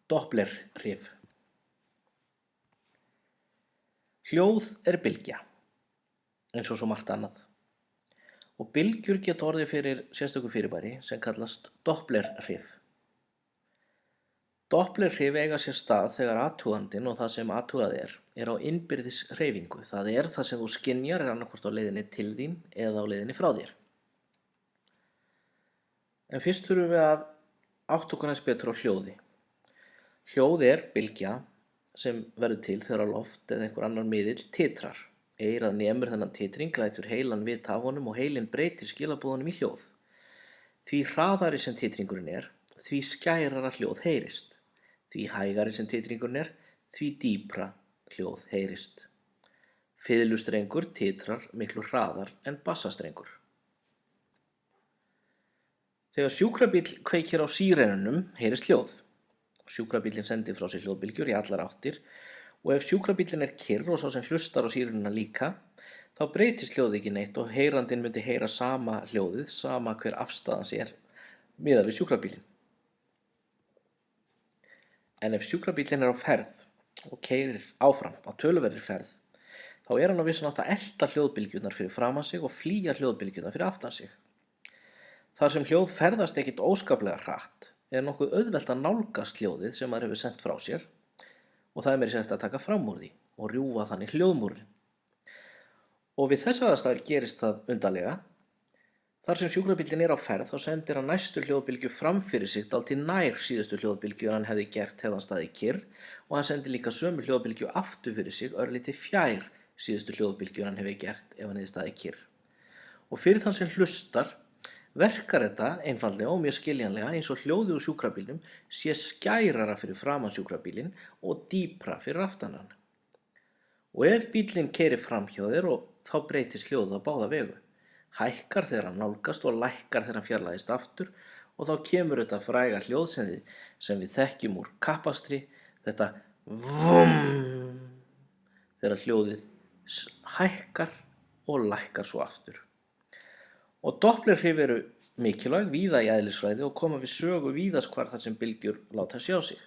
Dopplerhrif. Hljóð er bylgja, eins og svo margt annað. Og bylgjur geta orðið fyrir sérstöku fyrirbæri sem kallast Dopplerhrif. Dopplerhrif eiga sér stað þegar athugandinn og það sem athugað er á innbyrðis hreyfingu. Það sem þú skynjar annaðhvort á leiðinni til þín eða á leiðinni frá þér. En fyrst þurfum við að átta okkur aðeins betur á hljóði. Hljóð er bylgja sem verður til þegar loft eða einhver annar miðill titrar. Eyrað nemur þennan titring, lætur heilan vita af honum og heilinn breytir skilaboðunum í hljóð. Því hraðari sem titringurinn er, því skærara hljóð heyrist. Því hægari sem titringurinn er, því dýpra hljóð heyrist. Fiðlustrengur titrar miklu hraðar en bassastrengur. Þegar sjúkrabíll kveikir á sírenunum heyrist hljóð. Sjúkrabíllinn sendir frá sér hljóðbylgjur í allar áttir og ef sjúkrabíllinn er kyrr og sá sem hlustar á sírenuna líka, þá breytist hljóðið ekki neitt og heyrandinn myndi heyra sama hljóðið, sama hver afstaðan sé miðað við sjúkrabílinn. En ef sjúkrabíllinn er á ferð og keyrir áfram á töluverðri ferð, þá er hann á vissan hátt að elta hljóðbylgjurnar fyrir framan sig og flýja hljóðbylgjurnar fyrir aftan sig. Þar sem hljóð ferðast ekkert óskaplega hratt, er nokkuð auðvelt að nálgast hljóðið sem maður hefur sendt frá sér og það er meira sagt að taka fram úr því og rjúfa þannig hljóðmúrinn. Og við þessar aðstæður gerist það undarlega. Þar sem sjúkrabíllinn er á ferð þá sendir hann næstu hljóðbylgju fram fyrir sig dálítið nær síðustu hljóðbylgju hann hefði gert hefði hann staðið kyrr og hann sendir líka sömu hljóðbylgju aftur fyrir sig örlítið fjær síðustu hljóðbylgju hann hefði gert ef hann hefði staðið kyrr. Og fyrir þann sem hlustar verkar þetta einfaldlega og mjög skiljanlega eins og hljóðið úr sjúkrabílnum sé skærara fyrir framan sjúkrabílinn og dýpra fyrir aftan hann. Og ef bíllinn keyrir fram hjá þér og þá breytist hljóðið á báða vegu. Hækkar þegar hann nálgast og lækkar þegar hann fjarlægist aftur og þá kemur þetta fræga hljóð sem við þekkjum úr kappakstri, þetta vum, þegar hljóðið hækkar og lækkar svo aftur. Og Dopplerhrif eru mikilvæg víða í eðlisfræði og koma við sögu víðast hvar þar sem bylgjur láta sjá sig.